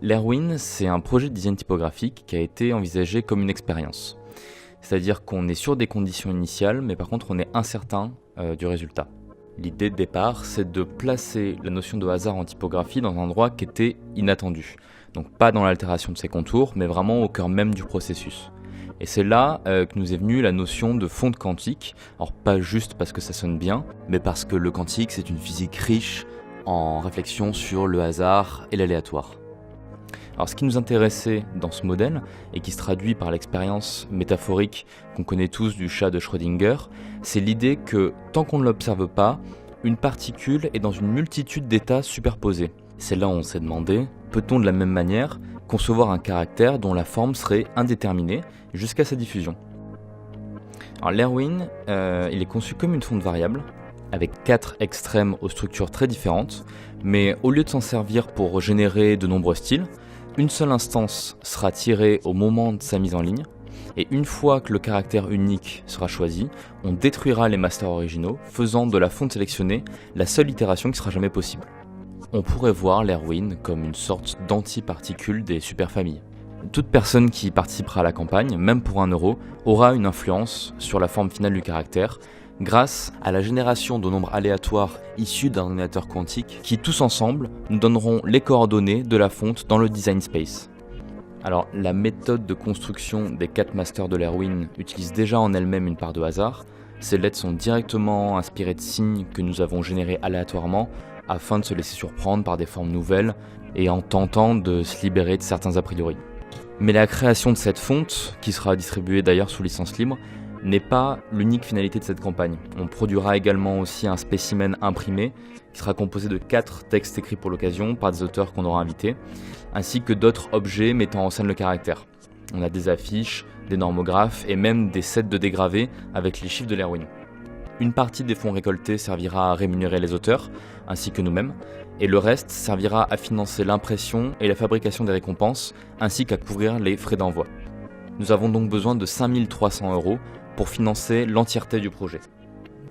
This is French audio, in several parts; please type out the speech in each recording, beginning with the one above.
L'Airwin, c'est un projet de design typographique qui a été envisagé comme une expérience. C'est-à-dire qu'on est sur des conditions initiales, mais par contre on est incertain du résultat. L'idée de départ, c'est de placer la notion de hasard en typographie dans un endroit qui était inattendu. Donc pas dans l'altération de ses contours, mais vraiment au cœur même du processus. Et c'est là que nous est venue la notion de fonte quantique. Alors pas juste parce que ça sonne bien, mais parce que le quantique, c'est une physique riche en réflexion sur le hasard et l'aléatoire. Alors ce qui nous intéressait dans ce modèle, et qui se traduit par l'expérience métaphorique qu'on connaît tous du chat de Schrödinger, c'est l'idée que tant qu'on ne l'observe pas, une particule est dans une multitude d'états superposés. C'est là où on s'est demandé, peut-on de la même manière concevoir un caractère dont la forme serait indéterminée jusqu'à sa diffusion? Alors l'Airwin, il est conçu comme une fonte variable, avec 4 extrêmes aux structures très différentes, mais au lieu de s'en servir pour générer de nombreux styles, une seule instance sera tirée au moment de sa mise en ligne, et une fois que le caractère unique sera choisi, on détruira les masters originaux, faisant de la fonte sélectionnée la seule itération qui sera jamais possible. On pourrait voir l'Airwin comme une sorte d'anti-particule des superfamilles. Toute personne qui participera à la campagne, même pour 1 euro, aura une influence sur la forme finale du caractère, grâce à la génération de nombres aléatoires issus d'un ordinateur quantique qui, tous ensemble, nous donneront les coordonnées de la fonte dans le design space. Alors, la méthode de construction des 4 masters de l'Airwin utilise déjà en elle-même une part de hasard. Ces lettres sont directement inspirées de signes que nous avons générés aléatoirement afin de se laisser surprendre par des formes nouvelles et en tentant de se libérer de certains a priori. Mais la création de cette fonte, qui sera distribuée d'ailleurs sous licence libre, n'est pas l'unique finalité de cette campagne. On produira également aussi un spécimen imprimé qui sera composé de 4 textes écrits pour l'occasion par des auteurs qu'on aura invités, ainsi que d'autres objets mettant en scène le caractère. On a des affiches, des normographes et même des sets de dégravés avec les chiffres de l'Airwin. Une partie des fonds récoltés servira à rémunérer les auteurs, ainsi que nous-mêmes, et le reste servira à financer l'impression et la fabrication des récompenses, ainsi qu'à couvrir les frais d'envoi. Nous avons donc besoin de 5 300 € pour financer l'entièreté du projet.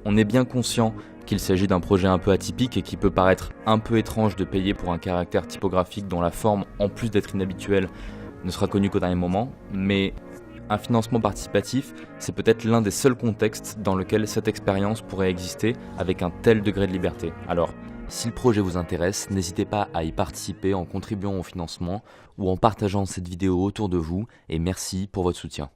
On est bien conscient qu'il s'agit d'un projet un peu atypique et qui peut paraître un peu étrange de payer pour un caractère typographique dont la forme, en plus d'être inhabituelle, ne sera connue qu'au dernier moment, mais un financement participatif, c'est peut-être l'un des seuls contextes dans lequel cette expérience pourrait exister avec un tel degré de liberté. Alors, si le projet vous intéresse, n'hésitez pas à y participer en contribuant au financement ou en partageant cette vidéo autour de vous, et merci pour votre soutien.